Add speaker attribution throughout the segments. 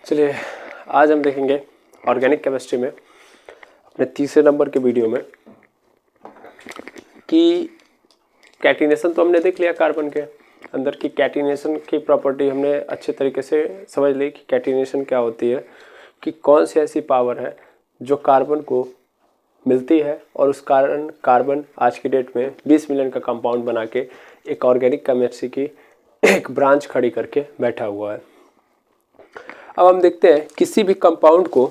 Speaker 1: चलिए आज हम देखेंगे ऑर्गेनिक केमिस्ट्री में अपने तीसरे नंबर के वीडियो में कि कैटिनेशन तो हमने देख लिया। कार्बन के अंदर की कैटिनेशन की प्रॉपर्टी हमने अच्छे तरीके से समझ ली कि कैटिनेशन क्या होती है, कि कौन सी ऐसी पावर है जो कार्बन को मिलती है और उस कारण कार्बन आज की डेट में 20 मिलियन का कंपाउंड बना के एक ऑर्गेनिक केमिस्ट्री की एक ब्रांच खड़ी करके बैठा हुआ है। अब हम देखते हैं किसी भी कंपाउंड को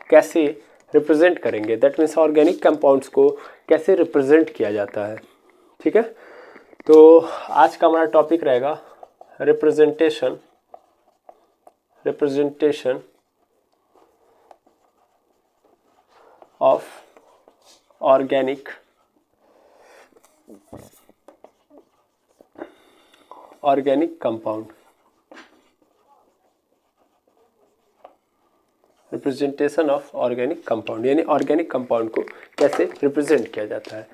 Speaker 1: कैसे रिप्रेजेंट करेंगे, दैट मीन्स ऑर्गेनिक कंपाउंड्स को कैसे रिप्रेजेंट किया जाता है। ठीक है, तो आज का हमारा टॉपिक रहेगा representation of organic compound. Representation of organic compound यानी ऑर्गेनिक कंपाउंड को कैसे रिप्रेजेंट किया जाता है।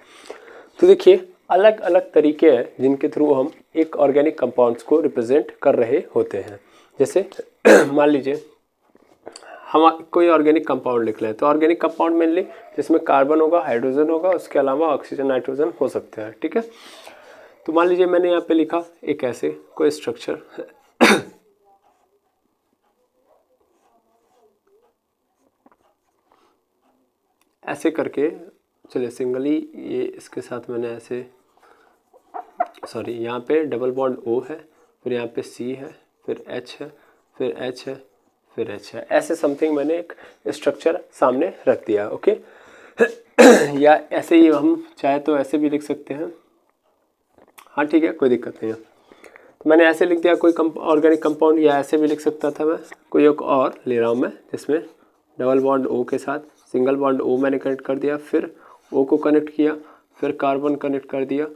Speaker 1: तो देखिए अलग अलग तरीके हैं जिनके थ्रू हम एक ऑर्गेनिक कंपाउंड्स को रिप्रेजेंट कर रहे होते हैं। जैसे मान लीजिए हम कोई ऑर्गेनिक कंपाउंड लिख लें, तो ऑर्गेनिक कंपाउंड मेनली जिसमें कार्बन होगा, हाइड्रोजन होगा, उसके अलावा ऑक्सीजन, नाइट्रोजन हो सकते हैं। ठीक है, तो मान लीजिए मैंने यहाँ पे लिखा एक ऐसे कोई स्ट्रक्चर ऐसे करके, चलिए सिंगली ये इसके साथ मैंने ऐसे यहाँ पे डबल बॉन्ड O है, फिर यहाँ पे C है, फिर H है, फिर H है, फिर H है, ऐसे समथिंग मैंने एक स्ट्रक्चर सामने रख दिया। ओके या ऐसे ही हम चाहे तो ऐसे भी लिख सकते हैं। हाँ ठीक है, कोई दिक्कत नहीं है। तो मैंने ऐसे लिख दिया कोई ऑर्गेनिक कंपाउंड, या ऐसे भी लिख सकता था मैं। कोई एक और ले रहा हूँ मैं जिसमें डबल बॉन्ड O के साथ सिंगल बॉन्ड O मैंने कनेक्ट कर दिया, फिर O को कनेक्ट किया, फिर कार्बन कनेक्ट कर दिया,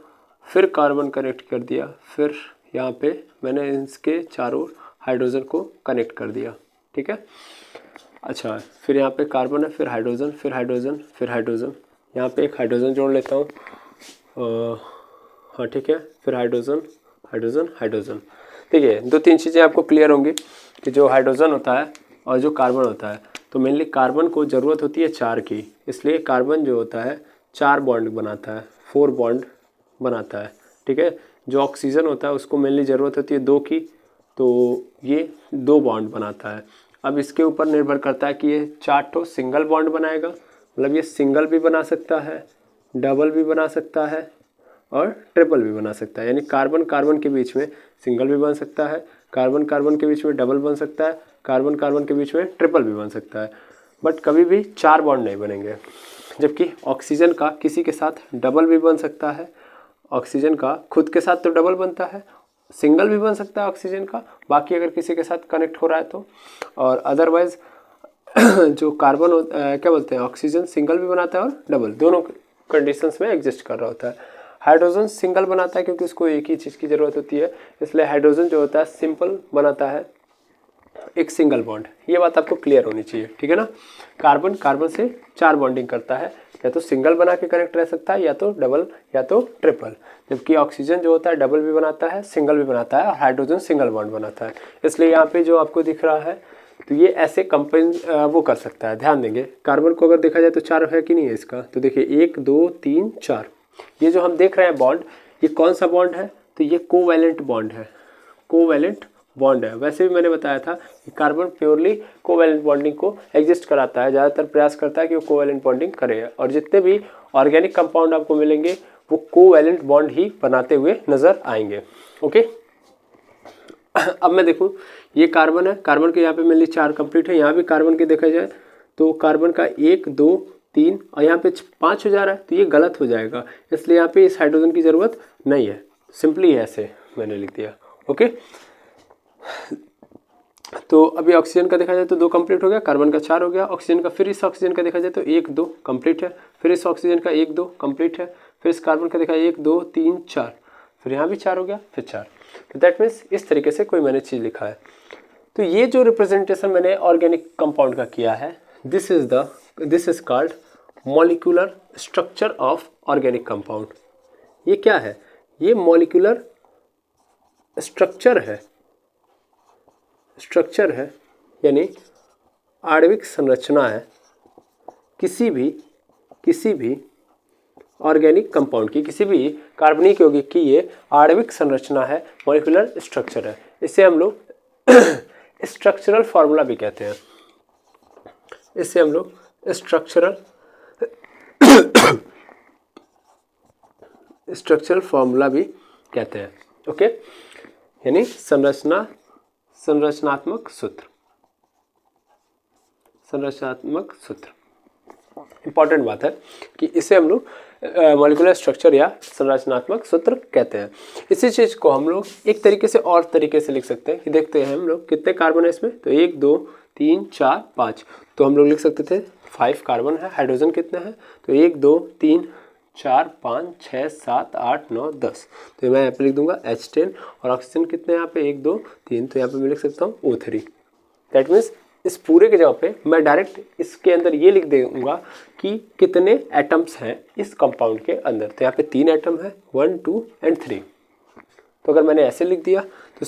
Speaker 1: फिर कार्बन कनेक्ट कर दिया, फिर यहाँ पे मैंने इसके चारों हाइड्रोजन को कनेक्ट कर दिया। ठीक है, अच्छा फिर यहाँ पे कार्बन है, फिर हाइड्रोजन, फिर हाइड्रोजन, फिर हाइड्रोजन, यहाँ पे एक हाइड्रोजन जोड़ लेता हूँ। हाँ ठीक है, फिर हाइड्रोजन हाइड्रोजन हाइड्रोजन। ठीक है, दो तीन चीज़ें आपको क्लियर होंगी कि जो हाइड्रोजन होता है और जो कार्बन होता है, तो मेनली कार्बन को ज़रूरत होती है 4 की, इसलिए कार्बन जो होता है 4 बॉन्ड बनाता है, 4 बॉन्ड बनाता है। ठीक है, जो ऑक्सीजन होता है उसको मेनली ज़रूरत होती है 2 की, तो ये 2 बॉन्ड बनाता है। अब इसके ऊपर निर्भर करता है कि ये 4 सिंगल बॉन्ड बनाएगा, मतलब ये सिंगल भी बना सकता है, डबल भी बना सकता है और ट्रिपल भी बना सकता है। यानी कार्बन कार्बन के बीच में सिंगल भी बन सकता है, कार्बन कार्बन के बीच में डबल बन सकता है, कार्बन कार्बन के बीच में ट्रिपल भी बन सकता है, बट कभी भी 4 बॉन्ड नहीं बनेंगे। जबकि ऑक्सीजन का किसी के साथ डबल भी बन सकता है, ऑक्सीजन का खुद के साथ तो डबल बनता है, सिंगल भी बन सकता है ऑक्सीजन का, बाकी अगर किसी के साथ कनेक्ट हो रहा है तो, और अदरवाइज जो कार्बन क्या बोलते हैं, ऑक्सीजन सिंगल भी बनाता है और डबल, दोनों कंडीशंस में एग्जिस्ट कर रहा होता है। हाइड्रोजन सिंगल बनाता है क्योंकि उसको एक ही चीज़ की ज़रूरत होती है, इसलिए हाइड्रोजन जो होता है सिंपल बनाता है एक सिंगल बॉन्ड। ये बात आपको क्लियर होनी चाहिए, ठीक है ना। कार्बन कार्बन से 4 बॉन्डिंग करता है, या तो सिंगल बना के कनेक्ट रह सकता है, या तो डबल, या तो ट्रिपल। जबकि ऑक्सीजन जो होता है डबल भी बनाता है, सिंगल भी बनाता है, और हाइड्रोजन सिंगल बॉन्ड बनाता है। इसलिए यहाँ पे जो आपको दिख रहा है, तो ये ऐसे वो कर सकता है। ध्यान देंगे, कार्बन को अगर देखा जाए तो 4 है कि नहीं है इसका, तो देखिए 1 2 3 4। ये जो हम देख रहे हैं बॉन्ड, ये कौन सा बॉन्ड है, तो ये कोवैलेंट बॉन्ड है, कोवैलेंट बॉन्ड है। वैसे भी मैंने बताया था कि कार्बन प्योरली कोवैलेंट बॉन्डिंग को एग्जिस्ट कराता है, ज़्यादातर प्रयास करता है कि वो कोवैलेंट बॉन्डिंग करे, और जितने भी ऑर्गेनिक कंपाउंड आपको मिलेंगे वो कोवैलेंट बॉन्ड ही बनाते हुए नजर आएंगे। ओके, अब मैं देखूं ये कार्बन है, कार्बन के यहाँ पे मेनली 4 कंप्लीट है, यहाँ भी कार्बन के देखा जाए तो कार्बन का 1 2 3 और यहाँ पे 5 हो जा रहा है, तो ये गलत हो जाएगा, इसलिए यहाँ पे इस हाइड्रोजन की ज़रूरत नहीं है। सिंपली ऐसे मैंने लिख दिया। ओके, तो अभी ऑक्सीजन का देखा जाए तो 2 कंप्लीट हो गया, कार्बन का 4 हो गया, ऑक्सीजन का, फिर इस ऑक्सीजन का देखा जाए तो 1 2 कंप्लीट है, फिर इस ऑक्सीजन का 1 2 कंप्लीट है, फिर इस कार्बन का देखा 1 2 3 4, फिर यहाँ भी 4 हो गया, फिर 4। तो दैट मीन्स इस तरीके से कोई मैंने चीज़ लिखा है। तो ये जो रिप्रेजेंटेशन मैंने ऑर्गेनिक कंपाउंड का किया है, this is called molecular structure of organic compound. ये क्या है, ये मॉलिक्यूलर स्ट्रक्चर है यानी आणविक संरचना है किसी भी ऑर्गेनिक कंपाउंड की, किसी भी कार्बनिक यौगिक की ये आणविक संरचना है, मॉलिक्यूलर स्ट्रक्चर है। इसे हम लोग स्ट्रक्चरल फार्मूला भी कहते हैं। इसे हम लोग स्ट्रक्चरल फार्मूला भी कहते हैं। ओके, यानी संरचनात्मक सूत्र। इंपॉर्टेंट बात है कि इसे हम लोग मॉलिक्यूलर स्ट्रक्चर या संरचनात्मक सूत्र कहते हैं। इसी चीज को हम लोग एक तरीके से और तरीके से लिख सकते हैं कि देखते हैं हम लोग कितने कार्बन है इसमें, तो 1 2 3 4 5, तो हम लोग लिख सकते थे 5 कार्बन है। हाइड्रोजन कितने हैं, तो 1 2 3 4 5 6 7 8 9 10, तो मैं यहाँ पे लिख दूंगा H10। और ऑक्सीजन कितने यहाँ पे 1 2 3, तो यहाँ पे मैं लिख सकता हूँ O3। दैट मीन्स इस पूरे के जगह पे मैं डायरेक्ट इसके अंदर ये लिख दूंगा कि कितने एटम्स हैं इस कंपाउंड के अंदर। तो यहाँ पे 3 एटम है, 1 2 एंड 3। तो अगर मैंने ऐसे लिख दिया तो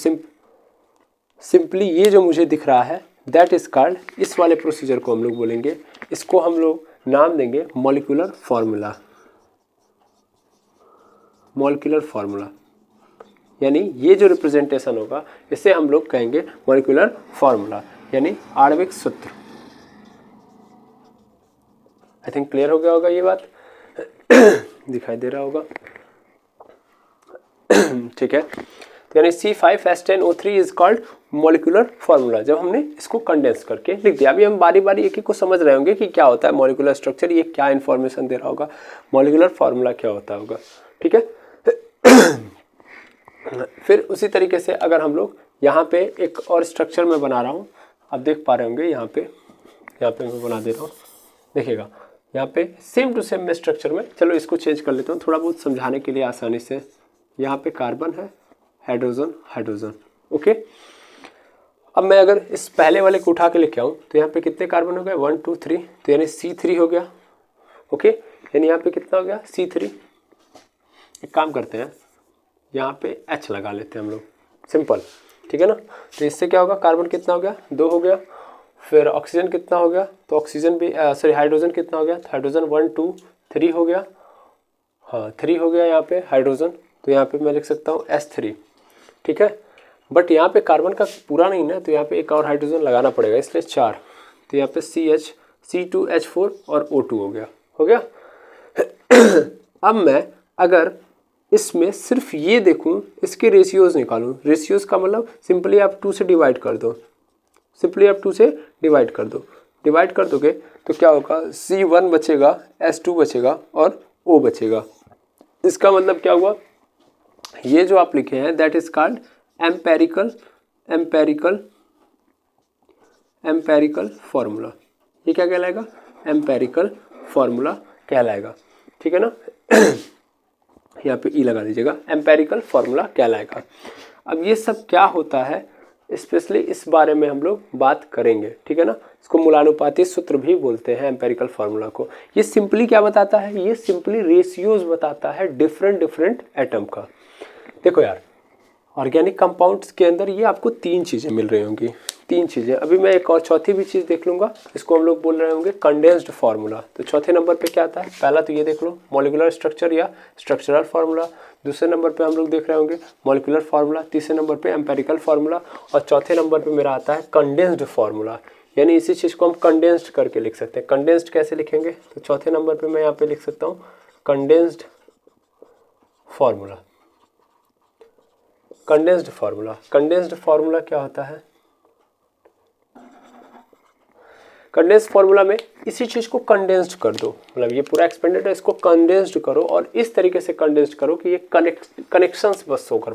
Speaker 1: सिंपली ये जो मुझे दिख रहा है दैट इज कॉल्ड, इस वाले प्रोसीजर को हम लोग बोलेंगे, इसको हम लोग नाम देंगे मॉलिक्यूलर फार्मूला। मॉलिक्यूलर फार्मूला यानी ये जो रिप्रेजेंटेशन होगा इसे हम लोग कहेंगे मॉलिक्यूलर फार्मूला, यानी आणविक सूत्र। आई थिंक क्लियर हो गया होगा ये बात, दिखाई दे रहा होगा। ठीक है, तो यानी C5H10O3 is called molecular formula. जब हमने इसको कंडेंस करके लिख दिया, अभी हम बारी बारी एक एक को समझ रहे होंगे कि क्या होता है मॉलिक्यूलर स्ट्रक्चर, ये क्या इंफॉर्मेशन दे रहा होगा, मॉलिक्यूलर फार्मूला क्या होता होगा। ठीक है, फिर उसी तरीके से अगर हम लोग यहाँ पे एक और स्ट्रक्चर में बना रहा हूँ, आप देख पा रहे होंगे यहाँ पे मैं बना दे रहा हूँ, देखिएगा यहाँ पे सेम टू सेम मैं स्ट्रक्चर में, चलो इसको चेंज कर लेता हूँ थोड़ा बहुत समझाने के लिए आसानी से। यहाँ पे कार्बन है, हाइड्रोजन। ओके, अब मैं अगर इस पहले वाले को उठा के लेके आऊँ तो यहाँ पे कितने कार्बन हो गए, 1 2 3, तो यानी C3 हो गया। ओके, यानी यहाँ पे कितना हो गया, C3। एक काम करते हैं, यहाँ पे H लगा लेते हैं हम लोग, सिंपल। ठीक है ना, तो इससे क्या होगा, कार्बन कितना हो गया, 2 हो गया। फिर ऑक्सीजन कितना हो गया, तो ऑक्सीजन भी सॉरी हाइड्रोजन कितना हो गया, तो हाइड्रोजन 1 2 3 हो गया। हाँ 3 हो गया यहाँ पे हाइड्रोजन, तो यहाँ पे मैं लिख सकता हूँ S3। ठीक है, बट यहाँ पे कार्बन का पूरा नहीं ना, तो यहाँ पे एक और हाइड्रोजन लगाना पड़ेगा, इसलिए 4, तो यहाँ पे CH C2H4 और O2 हो गया। अब मैं अगर इसमें सिर्फ ये देखूं, इसके रेशियोज निकालूं, रेशियोज का मतलब सिंपली आप 2 से डिवाइड कर दो, डिवाइड कर दोगे तो क्या होगा, C1 बचेगा, S2 बचेगा और O बचेगा। इसका मतलब क्या हुआ, ये जो आप लिखे हैं that is called empirical formula. ये क्या कहलाएगा, एम्पेरिकल फार्मूला कहलाएगा। ठीक है ना, यहाँ पे ई लगा दीजिएगा, एम्पेरिकल फार्मूला कहलाएगा। अब ये सब क्या होता है, स्पेशली इस बारे में हम लोग बात करेंगे। ठीक है ना, इसको मूलानुपाती सूत्र भी बोलते हैं एम्पेरिकल फार्मूला को। ये सिंपली क्या बताता है, ये सिंपली रेशियोज बताता है डिफरेंट एटम का। देखो यार, ऑर्गेनिक कंपाउंड्स के अंदर ये आपको 3 चीज़ें मिल रही होंगी, 3 चीज़ें। अभी मैं एक और चौथी भी चीज़ देख लूँगा, इसको हम लोग बोल रहे होंगे कंडेंस्ड फार्मूला। तो चौथे नंबर पे क्या आता है, पहला तो ये देख लो मॉलिक्यूलर स्ट्रक्चर या स्ट्रक्चरल फार्मूला, दूसरे नंबर पे हम लोग देख रहे होंगे मॉलिक्यूलर फार्मूला, तीसरे नंबर पे एम्पेरिकल फार्मूला, और चौथे नंबर पे मेरा आता है कंडेंस्ड फार्मूला। यानी इसी चीज़ को हम कंडेंस्ड करके लिख सकते हैं। कंडेंस्ड कैसे लिखेंगे, तो चौथे नंबर पर मैं यहाँ पे लिख सकता हूँ कंडेंस्ड फार्मूला। कंडेंस्ड फार्मूला क्या होता है, कंडेंस्ड फार्मूला में इसी चीज को कंडेंस्ड कर दो, मतलब ये पूरा एक्सपेंडेड है, इसको कंडेंस्ड करो और इस तरीके से कंडेंस्ड करो कि ये कनेक्शंस बस शो कर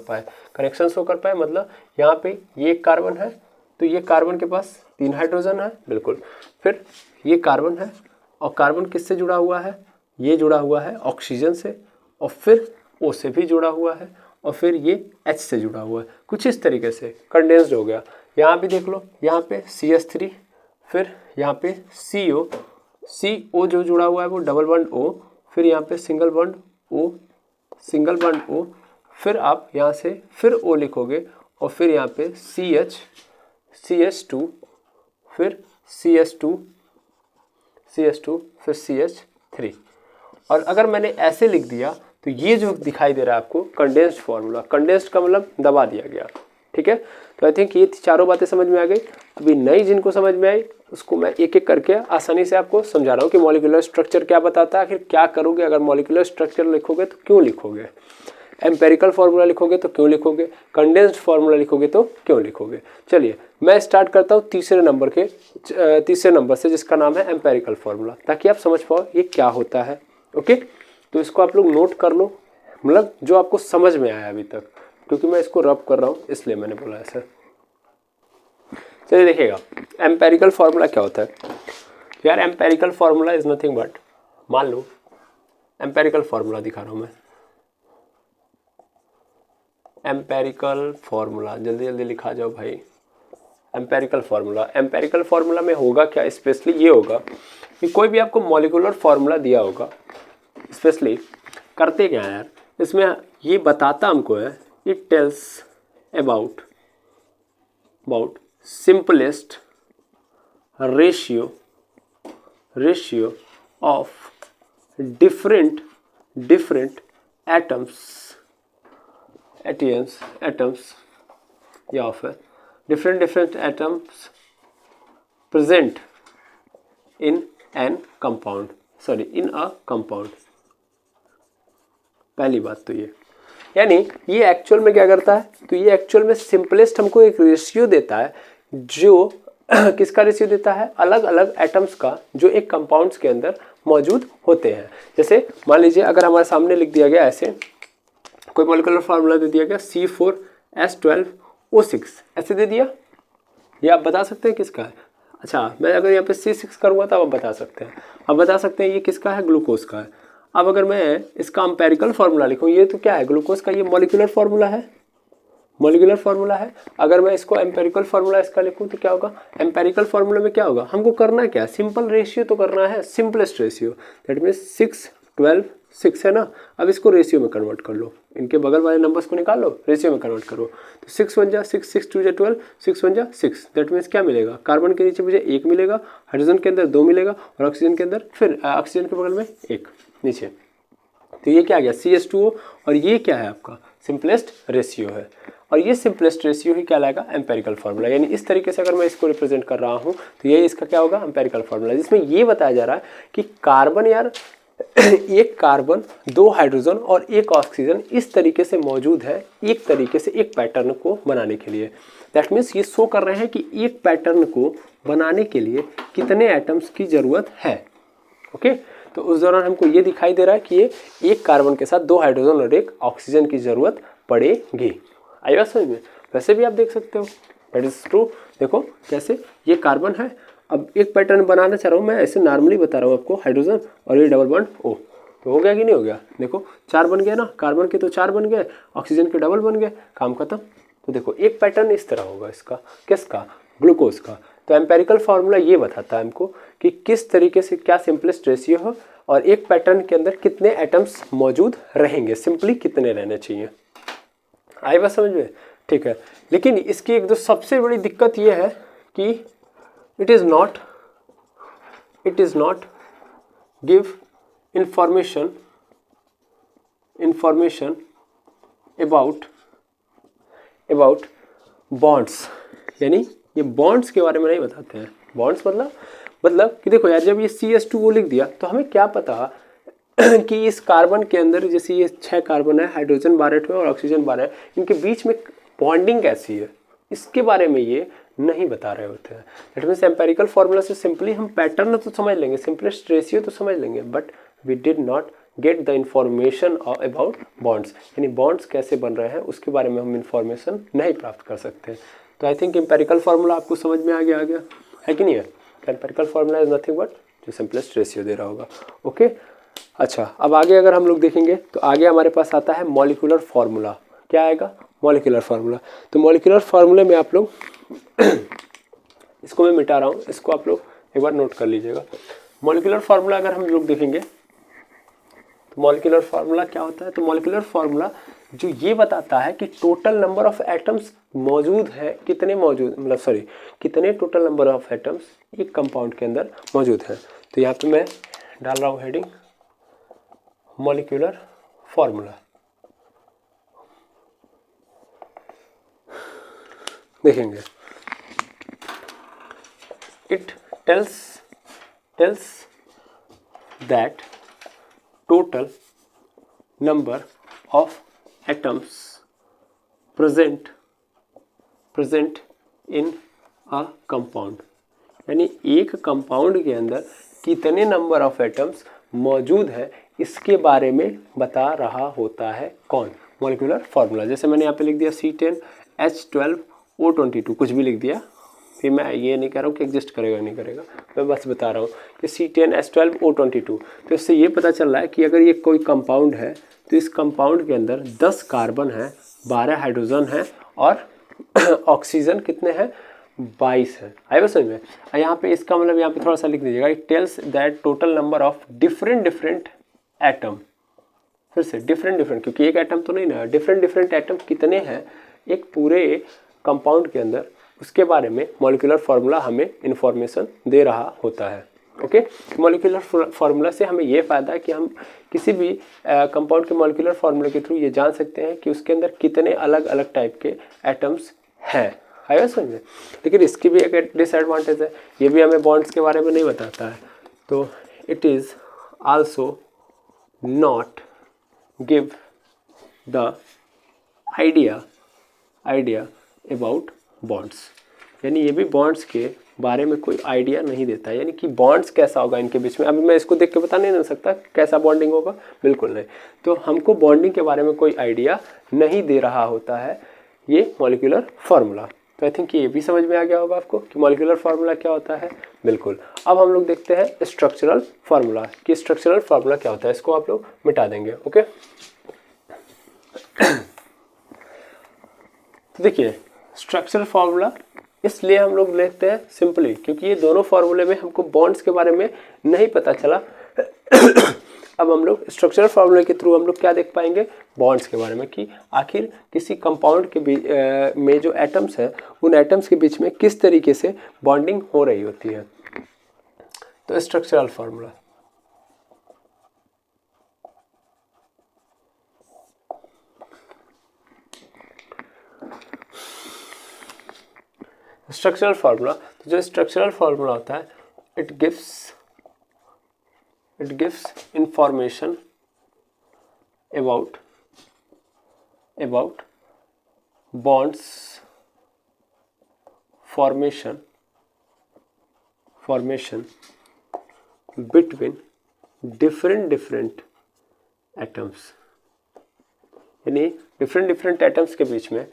Speaker 1: पाए। मतलब यहाँ पे ये कार्बन है, तो ये कार्बन के पास 3 हाइड्रोजन है, बिल्कुल। फिर ये कार्बन है और कार्बन किससे जुड़ा हुआ है, ये जुड़ा हुआ है ऑक्सीजन से, और फिर O से भी जुड़ा हुआ है, और फिर ये H से जुड़ा हुआ है। कुछ इस तरीके से कंडेंस्ड हो गया। यहाँ भी देख लो, यहाँ पे CH3, फिर यहाँ पे CO जो जुड़ा हुआ है वो डबल बॉन्ड O, फिर यहाँ पे सिंगल बॉन्ड O, फिर आप यहाँ से फिर O लिखोगे, और फिर यहाँ पे CH2 फिर CH2 फिर CH3। और अगर मैंने ऐसे लिख दिया तो ये जो दिखाई दे रहा है आपको कंडेंस्ड फॉर्मूला, कंडेंस्ड का मतलब दबा दिया गया, ठीक है। तो आई थिंक ये चारों बातें समझ में आ गई। अभी नई जिनको समझ में आई उसको मैं एक एक करके आसानी से आपको समझा रहा हूँ कि मॉलिक्यूलर स्ट्रक्चर क्या बताता है, आखिर क्या करोगे अगर मॉलिक्यूलर स्ट्रक्चर लिखोगे तो क्यों लिखोगे, एम्पेरिकल फार्मूला लिखोगे तो क्यों लिखोगे, कंडेंस्ड फार्मूला लिखोगे तो क्यों लिखोगे। चलिए मैं स्टार्ट करता हूँ तीसरे नंबर से जिसका नाम है एम्पेरिकल फार्मूला, ताकि आप समझ पाओ ये क्या होता है। ओके, तो इसको आप लोग नोट कर लो, मतलब जो आपको समझ में आया अभी तक, क्योंकि मैं इसको रब कर रहा हूँ इसलिए मैंने बोला ऐसा। चलिए देखिएगा एम्पेरिकल फार्मूला क्या होता है यार। Empirical formula is nothing but, मान लो एम्पेरिकल फार्मूला दिखा रहा हूँ मैं, एम्पेरिकल फार्मूला जल्दी जल्दी लिखा जाओ भाई। एम्पेरिकल फार्मूला में होगा क्या, स्पेशली ये होगा कि कोई भी आपको मॉलिक्यूलर फार्मूला दिया होगा, स्पेशली करते क्या है यार, इसमें ये बताता हमको है, it tells about simplest ratio of different atoms या फिर different atoms present in a compound। पहली बात तो ये, यानी ये एक्चुअल में क्या करता है, तो ये एक्चुअल में सिंपलेस्ट हमको एक रेशियो देता है, जो किसका रेशियो देता है, अलग अलग एटम्स का जो एक कंपाउंड्स के अंदर मौजूद होते हैं। जैसे मान लीजिए अगर हमारे सामने लिख दिया गया ऐसे कोई मॉलिक्यूलर फार्मूला दे दिया गया C4H12O6 ऐसे दे दिया, ये आप बता सकते हैं किसका है। अच्छा मैं अगर यहाँ पे C6 करूँगा तो आप बता सकते हैं, ये किसका है, ग्लूकोज का है। अब अगर मैं इसका एम्पेरिकल फार्मूला लिखूँ, ये तो क्या है, ग्लूकोज का, ये मॉलिक्यूलर फार्मूला है। अगर मैं इसको एम्पेरिकल फार्मूला इसका लिखूँ तो क्या होगा, एम्पेरिकल फार्मूला में क्या होगा, हमको करना क्या है, सिंपल रेशियो तो करना है, सिंपलेस्ट रेशियो, दैट मीन्स 6 12 6 है ना। अब इसको रेशियो में कन्वर्ट कर लो, इनके बगल वाले नंबर्स को निकाल लो, रेशियो में कन्वर्ट करो, तो 6 1 जा 6, 6 2 जा 12, 6 1 जा 6, दैट मीन्स क्या मिलेगा, कार्बन के नीचे मुझे 1 मिलेगा, हाइड्रोजन के अंदर 2 मिलेगा, और ऑक्सीजन के अंदर फिर ऑक्सीजन के बगल में 1 नीचे। तो ये क्या आ गया CH2O, और ये क्या है आपका सिंपलेस्ट रेशियो है, और ये सिंपलेस्ट रेशियो ही क्या लाएगा, एम्पेरिकल फार्मूला। यानी इस तरीके से अगर मैं इसको रिप्रेजेंट कर रहा हूँ तो ये इसका क्या होगा, एम्पेरिकल फार्मूला, जिसमें ये बताया जा रहा है कि कार्बन यार एक कार्बन 2 हाइड्रोजन और 1 ऑक्सीजन इस तरीके से मौजूद है, एक तरीके से एक पैटर्न को बनाने के लिए। दैट मीन्स ये शो कर रहे हैं कि एक पैटर्न को बनाने के लिए कितने एटम्स की ज़रूरत है। ओके, तो उस दौरान हमको ये दिखाई दे रहा है कि ये एक कार्बन के साथ 2 हाइड्रोजन और 1 ऑक्सीजन की ज़रूरत पड़ेगी। आई बात समझ में। वैसे भी आप देख सकते हो, दैट इज ट्रू। देखो कैसे, ये कार्बन है, अब एक पैटर्न बनाना चाह रहा हूँ मैं, ऐसे नॉर्मली बता रहा हूँ आपको, हाइड्रोजन और ये डबल बॉन्ड O, तो हो गया कि नहीं हो गया, देखो 4 बन गया ना, कार्बन के तो 4 बन गए, ऑक्सीजन के डबल बन गए, काम खत्म। तो देखो एक पैटर्न इस तरह होगा इसका, किसका, ग्लूकोज का। तो एम्पेरिकल फार्मूला ये बताता है हमको कि किस तरीके से क्या सिंपलेस्ट रेशियो हो, और एक पैटर्न के अंदर कितने एटम्स मौजूद रहेंगे, सिंपली कितने रहने चाहिए। आई बात समझ में, ठीक है। लेकिन इसकी एक जो सबसे बड़ी दिक्कत ये है कि it is not give information about bonds, यानी ये बॉन्ड्स के बारे में नहीं बताते हैं। बॉन्ड्स मतलब कि देखो यार, जब ये CH2O लिख दिया तो हमें क्या पता कि इस कार्बन के अंदर, जैसे ये 6 कार्बन है, हाइड्रोजन 12 है और ऑक्सीजन 12 है, इनके बीच में बॉन्डिंग कैसी है, इसके बारे में ये नहीं बता रहे होते हैं। दैट मीन्स एम्पेरिकल फार्मूला से सिंपली हम पैटर्न तो समझ लेंगे, सिंपलेस्ट रेशियो तो समझ लेंगे, but we did not get the information about bonds, यानी बॉन्ड्स कैसे बन रहे हैं उसके बारे में हम इंफॉर्मेशन नहीं प्राप्त कर सकते। तो आई थिंक एम्पेरिकल फार्मूला आपको समझ में आ गया है कि नहीं है। Empirical formula is nothing but जो सिंपलेस्ट रेशियो दे रहा होगा। ओके, अच्छा अब आगे अगर हम लोग देखेंगे तो आगे हमारे पास आता है मॉलिक्यूलर फार्मूला। क्या आएगा, मॉलिक्यूलर फार्मूला। तो मॉलिक्यूलर फार्मूले में आप लोग इसको मैं मिटा रहा हूँ, इसको आप लोग एक बार नोट कर लीजिएगा। मॉलिक्यूलर फार्मूला अगर हम लोग देखेंगे तो मॉलिक्यूलर फार्मूला क्या होता है, तो मॉलिक्यूलर फार्मूला जो ये बताता है कि टोटल नंबर ऑफ एटम्स मौजूद है, कितने मौजूद, मतलब सॉरी, कितने टोटल नंबर ऑफ एटम्स एक कंपाउंड के अंदर मौजूद हैं। तो यहाँ पे मैं डाल रहा हूँ हेडिंग मॉलिक्यूलर फॉर्मूला। देखेंगे, it tells that total number of atoms present in a compound, यानी एक कंपाउंड के अंदर कितने नंबर ऑफ एटम्स मौजूद है इसके बारे में बता रहा होता है कौन, मॉलिक्यूलर फार्मूला। जैसे मैंने यहाँ पे लिख दिया C10H12O22, कुछ भी लिख दिया, फिर मैं ये नहीं कह रहा हूँ कि एग्जिस्ट करेगा नहीं करेगा, मैं बस बता रहा हूँ कि C10H12O22। तो इससे ये पता चल रहा है कि अगर ये कोई कंपाउंड है तो इस कंपाउंड के अंदर 10 कार्बन है, 12 हाइड्रोजन है और ऑक्सीजन कितने हैं, 22 है। आए बस समझ में। यहाँ पे इसका मतलब यहाँ पे थोड़ा सा लिख दीजिएगा, it tells that total number of different atom, फिर से डिफरेंट, क्योंकि एक एटम तो नहीं ना, डिफरेंट एटम कितने हैं एक पूरे कंपाउंड के अंदर, उसके बारे में मॉलिक्यूलर फार्मूला हमें इंफॉर्मेशन दे रहा होता है। ओके, मॉलिक्यूलर फार्मूला से हमें ये फ़ायदा है कि हम किसी भी कंपाउंड के मॉलिक्यूलर फार्मूले के थ्रू ये जान सकते हैं कि उसके अंदर कितने अलग अलग टाइप के एटम्स हैं। आया समझ में। लेकिन इसकी भी एक डिसएडवांटेज है, ये भी हमें बॉन्ड्स के बारे में नहीं बताता है। तो it is also not give the idea about bonds, यानी ये भी बॉन्ड्स के बारे में कोई आइडिया नहीं देता है, यानी कि बॉन्ड्स कैसा होगा इनके बीच में। अभी मैं इसको देख के बता नहीं सकता कैसा बॉन्डिंग होगा, बिल्कुल नहीं। तो हमको बॉन्डिंग के बारे में कोई आइडिया नहीं दे रहा होता है ये मॉलिक्यूलर फार्मूला। तो आई थिंक ये भी समझ में आ गया होगा आपको कि मॉलिक्यूलर फार्मूला क्या होता है। बिल्कुल। अब हम लोग देखते हैं स्ट्रक्चरल फार्मूला कि स्ट्रक्चरल फार्मूला क्या होता है। इसको आप लोग मिटा देंगे। ओके, तो देखिए स्ट्रक्चरल फार्मूला इसलिए हम लोग लेते हैं सिंपली क्योंकि ये दोनों फार्मूले में हमको बॉन्ड्स के बारे में नहीं पता चला। अब हम लोग स्ट्रक्चरल फार्मूले के थ्रू हम लोग क्या देख पाएंगे, बॉन्ड्स के बारे में कि आखिर किसी कंपाउंड के में जो एटम्स है उन एटम्स के बीच में किस तरीके से बॉन्डिंग हो रही होती है। तो स्ट्रक्चरल फार्मूला, स्ट्रक्चरल फार्मूला, तो जो स्ट्रक्चरल फार्मूला होता है it gives information about bonds formation between different atoms, यानी डिफरेंट एटम्स के बीच में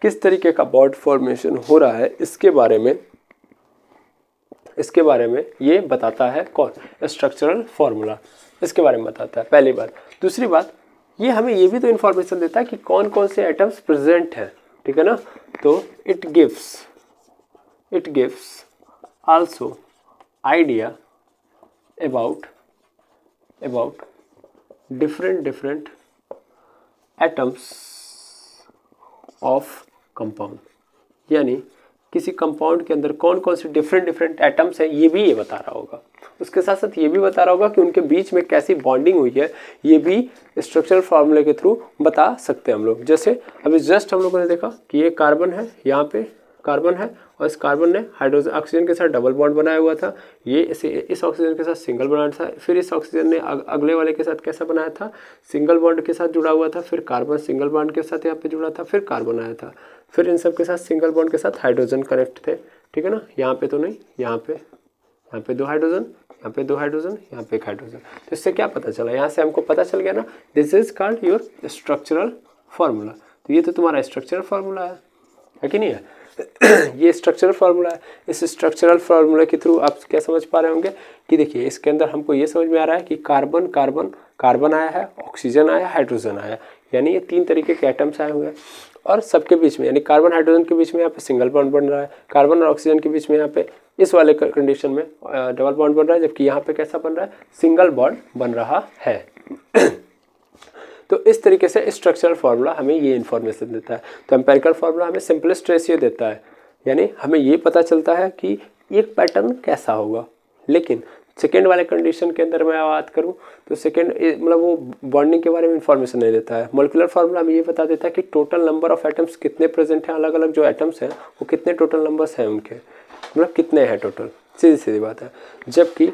Speaker 1: किस तरीके का बॉन्ड फॉर्मेशन हो रहा है इसके बारे में ये बताता है कौन, स्ट्रक्चरल फार्मूला इसके बारे में बताता है। पहली बात। दूसरी बात, ये हमें ये भी तो इन्फॉर्मेशन देता है कि कौन कौन से एटम्स प्रेजेंट हैं, ठीक है ना। तो it gives also idea about different atoms of compound, यानी किसी कंपाउंड के अंदर कौन कौन से डिफरेंट एटम्स हैं ये भी ये बता रहा होगा। उसके साथ साथ ये भी बता रहा होगा कि उनके बीच में कैसी बॉन्डिंग हुई है, ये भी स्ट्रक्चरल फार्मूले के थ्रू बता सकते हैं हम लोग। जैसे अभी जस्ट हम लोगों ने देखा कि ये कार्बन है, यहाँ पे कार्बन है और इस कार्बन ने हाइड्रोजन ऑक्सीजन के साथ डबल बॉन्ड बनाया हुआ था, ये इस ऑक्सीजन के साथ सिंगल बनाया था, फिर इस ऑक्सीजन ने अगले वाले के साथ कैसा बनाया था, सिंगल बॉन्ड के साथ जुड़ा हुआ था, फिर कार्बन सिंगल बॉन्ड के साथ यहाँ पे जुड़ा था, फिर कार्बन आया था, फिर इन सब के साथ सिंगल बॉन्ड के साथ हाइड्रोजन कनेक्ट थे, ठीक है ना। यहाँ पे तो नहीं, यहाँ पे 2 हाइड्रोजन, यहाँ पे 2 हाइड्रोजन, यहाँ पे 1 हाइड्रोजन। तो इससे क्या पता चला, यहाँ से हमको पता चल गया ना, this is called your structural formula. तो ये तो तुम्हारा स्ट्रक्चरल फार्मूला है कि नहीं है। ये स्ट्रक्चरल फार्मूला है। इस स्ट्रक्चरल फार्मूला के थ्रू आप क्या समझ पा रहे होंगे कि देखिए इसके अंदर हमको ये समझ में आ रहा है कि कार्बन आया है, ऑक्सीजन आया, हाइड्रोजन आया, यानी ये 3 तरीके के एटम्स आए हुए हैं और सबके बीच में, यानी कार्बन हाइड्रोजन के बीच में यहाँ पे सिंगल बॉन्ड बन रहा है, कार्बन और ऑक्सीजन के बीच में यहाँ पे इस वाले कंडीशन में डबल बॉन्ड बन रहा है, जबकि यहाँ पे कैसा बन रहा है, सिंगल बॉन्ड बन रहा है। तो इस तरीके से स्ट्रक्चरल फार्मूला हमें ये इन्फॉर्मेशन देता है। तो एम्पिरिकल फार्मूला हमें सिंपलेस्ट रेशियो देता है, यानी हमें ये पता चलता है कि एक पैटर्न कैसा होगा। लेकिन सेकेंड वाले कंडीशन के अंदर मैं बात करूं तो सेकेंड मतलब वो बॉन्डिंग के बारे में इंफॉर्मेशन नहीं देता है। मॉलिक्यूलर फार्मूला हमें ये बता देता है कि टोटल नंबर ऑफ एटम्स कितने प्रेजेंट हैं, अलग अलग जो एटम्स हैं वो कितने टोटल नंबर्स हैं उनके, मतलब कितने हैं टोटल, सीधी सीधी बात है। जबकि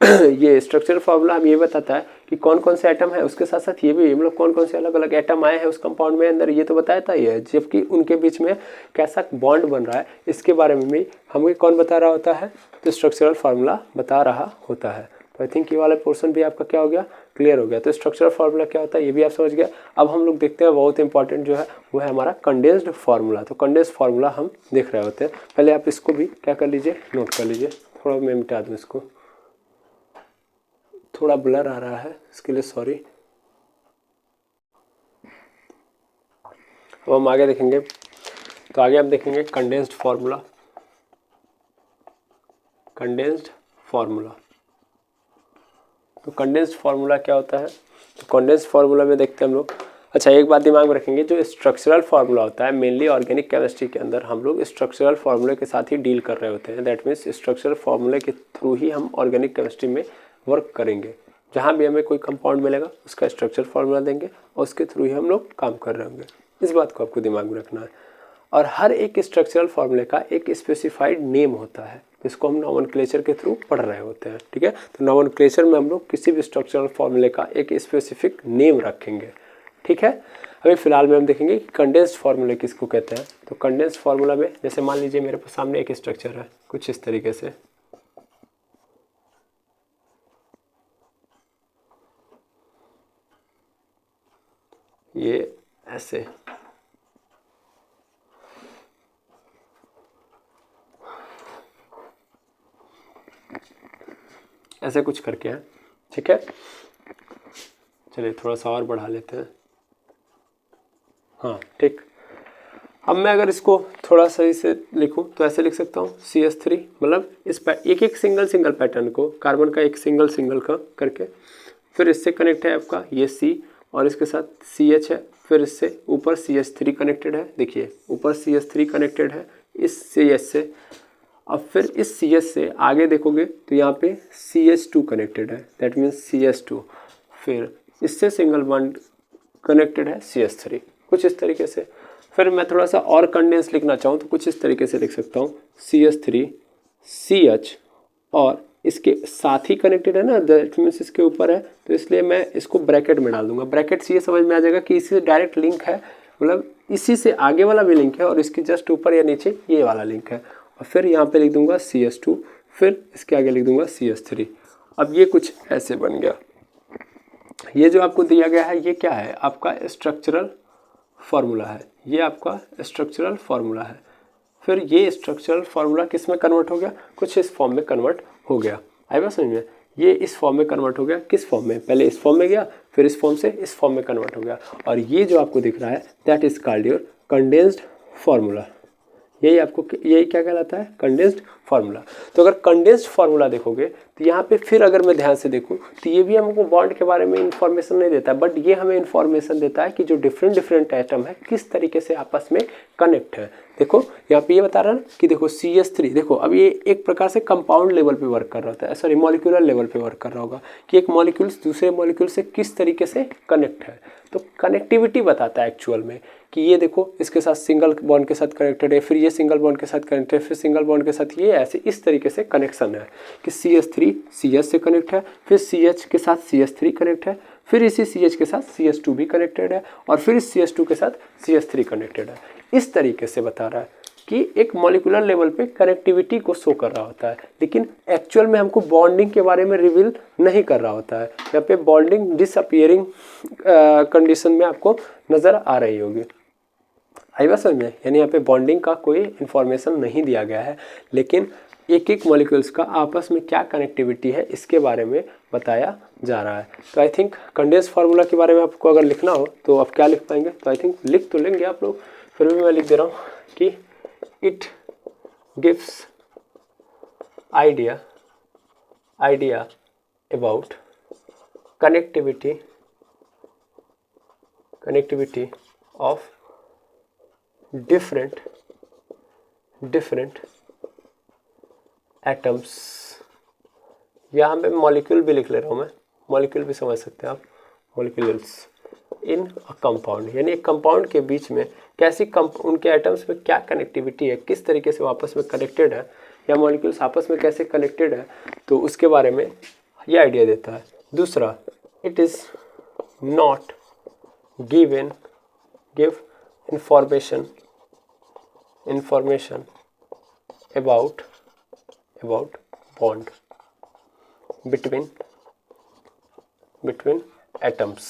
Speaker 1: ये स्ट्रक्चरल फार्मूला हमें ये बताता है कि कौन कौन से एटम है, उसके साथ साथ ये भी मतलब कौन कौन से अलग अलग एटम आए हैं उस कंपाउंड में अंदर, ये तो बताता ही है। जबकि उनके बीच में कैसा बॉन्ड बन रहा है इसके बारे में भी हमें कौन बता रहा होता है, तो स्ट्रक्चरल फार्मूला बता रहा होता है। तो आई थिंक ये वाला पोर्शन भी आपका क्या हो गया, क्लियर हो गया। तो स्ट्रक्चरल फार्मूला क्या होता है ये भी आप समझ गया। अब हम लोग देखते हैं बहुत इंपॉर्टेंट जो है वो है हमारा कंडेंस्ड फार्मूला। तो कंडेंस्ड फार्मूला हम देख रहे होते हैं। पहले आप इसको भी क्या कर लीजिए, नोट कर लीजिए। थोड़ा मैं मिटा दूँ इसको, थोड़ा ब्लर आ रहा है, इसके लिए सॉरी। अब हम आगे देखेंगे, तो आगे हम देखेंगे कंडेंस्ड फार्मूला। कंडेंस्ड फार्मूला, तो कंडेंस्ड फार्मूला क्या होता है, तो कंडेंस्ड फार्मूला में देखते हैं हम लोग। अच्छा, एक बात दिमाग में रखेंगे, जो स्ट्रक्चरल फार्मूला होता है मेनली ऑर्गेनिक केमिस्ट्री के अंदर हम लोग स्ट्रक्चरल फार्मूले के साथ ही डील कर रहे होते हैं। दैट मीन्स स्ट्रक्चरल फार्मूले के थ्रू ही हम ऑर्गेनिक केमिस्ट्री में वर्क करेंगे। जहाँ भी हमें कोई कंपाउंड मिलेगा उसका स्ट्रक्चर फार्मूला देंगे और उसके थ्रू ही हम लोग काम कर रहे होंगे। इस बात को आपको दिमाग में रखना है। और हर एक स्ट्रक्चरल फार्मूले का एक स्पेसिफाइड नेम होता है, जिसको हम नॉमेनक्लेचर के थ्रू पढ़ रहे होते हैं। ठीक है, तो नॉमेनक्लेचर में हम लोग किसी भी स्ट्रक्चरल फार्मूले का एक स्पेसिफिक नेम रखेंगे। ठीक है, अभी फिलहाल में हम देखेंगे कि कंडेंस्ड फार्मूले किसको कहते हैं। तो कंडेंस्ड फार्मूला में जैसे मान लीजिए मेरे सामने एक स्ट्रक्चर है कुछ इस तरीके से, ये ऐसे, ऐसे कुछ करके है। ठीक है, चलिए थोड़ा सा और बढ़ा लेते हैं। हाँ ठीक, अब मैं अगर इसको थोड़ा सही से लिखूं तो ऐसे लिख सकता हूँ CH3, मतलब इस एक एक सिंगल पैटर्न को कार्बन का एक सिंगल का करके, फिर इससे कनेक्ट है आपका ये C और इसके साथ CH है, फिर इससे ऊपर CH3 कनेक्टेड है। देखिए ऊपर CH3 कनेक्टेड है इस CH से। अब फिर इस CH से आगे देखोगे तो यहाँ पे CH2 कनेक्टेड है, दैट मीन्स CH2। फिर इससे सिंगल बॉन्ड कनेक्टेड है CH3, कुछ इस तरीके से। फिर मैं थोड़ा सा और कंडेंस लिखना चाहूँ तो कुछ इस तरीके से लिख सकता हूँ CH3 CH और इसके साथ ही कनेक्टेड है ना, दैट मीन्स इसके ऊपर है, तो इसलिए मैं इसको ब्रैकेट में डाल दूंगा। ब्रैकेट से ये समझ में आ जाएगा कि इससे डायरेक्ट लिंक है, मतलब इसी से आगे वाला भी लिंक है और इसके जस्ट ऊपर या नीचे ये वाला लिंक है। और फिर यहाँ पे लिख दूंगा CH2, फिर इसके आगे लिख दूंगा CH3। अब ये कुछ ऐसे बन गया। ये जो आपको दिया गया है ये क्या है, आपका स्ट्रक्चरल फार्मूला है। ये आपका स्ट्रक्चरल फार्मूला है। फिर ये स्ट्रक्चरल फार्मूला किस में कन्वर्ट हो गया, कुछ इस फॉर्म में कन्वर्ट हो गया। आई बात समझ में, ये इस फॉर्म में कन्वर्ट हो गया। किस फॉर्म में, पहले इस फॉर्म में गया, फिर इस फॉर्म से इस फॉर्म में कन्वर्ट हो गया। और ये जो आपको दिख रहा है that is called your condensed formula. यही आपको, यही क्या कहलाता है, कंडेंस्ड फार्मूला। तो अगर कंडेंस्ड फार्मूला देखोगे तो यहाँ पे फिर अगर मैं ध्यान से देखूँ तो ये भी हमको बॉन्ड के बारे में इंफॉर्मेशन नहीं देता, बट ये हमें इंफॉर्मेशन देता है कि जो डिफरेंट एटम है किस तरीके से आपस में कनेक्ट है। देखो यहाँ पे ये बता रहा है ना कि देखो CH3, देखो अब ये एक प्रकार से कंपाउंड लेवल पे वर्क कर रहा होता है, सॉरी मॉलिक्यूलर लेवल पे वर्क कर रहा होगा कि एक मॉलिक्यूल दूसरे मॉलिक्यूल से किस तरीके से कनेक्ट है। तो कनेक्टिविटी बताता है एक्चुअल में कि ये देखो इसके साथ सिंगल बॉन्ड के साथ कनेक्टेड है, फिर ये सिंगल बॉन्ड के साथ कनेक्टेड है, फिर सिंगल बॉन्ड के साथ ये, ऐसे इस तरीके से कनेक्शन है कि CH3 CH से कनेक्ट है, फिर CH के साथ CH3 कनेक्ट है, फिर इसी CH के साथ CH2 भी कनेक्टेड है और फिर इस CH2 के साथ CH3 कनेक्टेड है। इस तरीके से बता रहा है कि एक मॉलिक्यूलर लेवल पे कनेक्टिविटी को शो कर रहा होता है, लेकिन एक्चुअल में हमको बॉन्डिंग के बारे में रिवील नहीं कर रहा होता है। यहाँ पे बॉन्डिंग डिसअपियरिंग कंडीशन में आपको नज़र आ रही होगी। आई बात समझ में, यानी यहाँ पे बॉन्डिंग का कोई इन्फॉर्मेशन नहीं दिया गया है, लेकिन एक एक मॉलिक्यूल्स का आपस में क्या कनेक्टिविटी है इसके बारे में बताया जा रहा है। तो आई थिंक कंडेंस फार्मूला के बारे में आपको अगर लिखना हो तो आप क्या लिख पाएंगे, तो आई थिंक लिख तो लेंगे आप लोग, फिर भी मैं लिख दे रहा हूँ कि it gives idea about connectivity connectivity of different atoms, यहाँ पे मॉलिक्यूल भी लिख ले रहा हूँ मैं, मॉलिक्यूल भी समझ सकते हैं आप, मॉलिक्यूल्स इन अ कंपाउंड, यानी एक कंपाउंड के बीच में कैसी उनके एटम्स में क्या कनेक्टिविटी है, किस तरीके से वो आपस में कनेक्टेड है, या मॉलिक्यूल्स आपस में कैसे कनेक्टेड है, तो उसके बारे में ये आइडिया देता है। दूसरा, it is not give information about bond between atoms.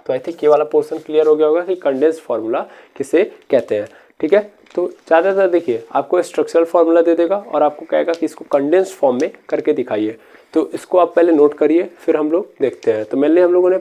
Speaker 1: तो आई थिंक ये वाला पोर्शन क्लियर हो गया होगा कि कंडेंस फार्मूला किसे कहते हैं। ठीक है, तो ज़्यादातर देखिए आपको स्ट्रक्चरल फार्मूला दे देगा और आपको कहेगा कि इसको कंडेंस फॉर्म में करके दिखाइए, तो इसको आप पहले नोट करिए, फिर हम लोग देखते हैं। तो मेनली हम लोगों ने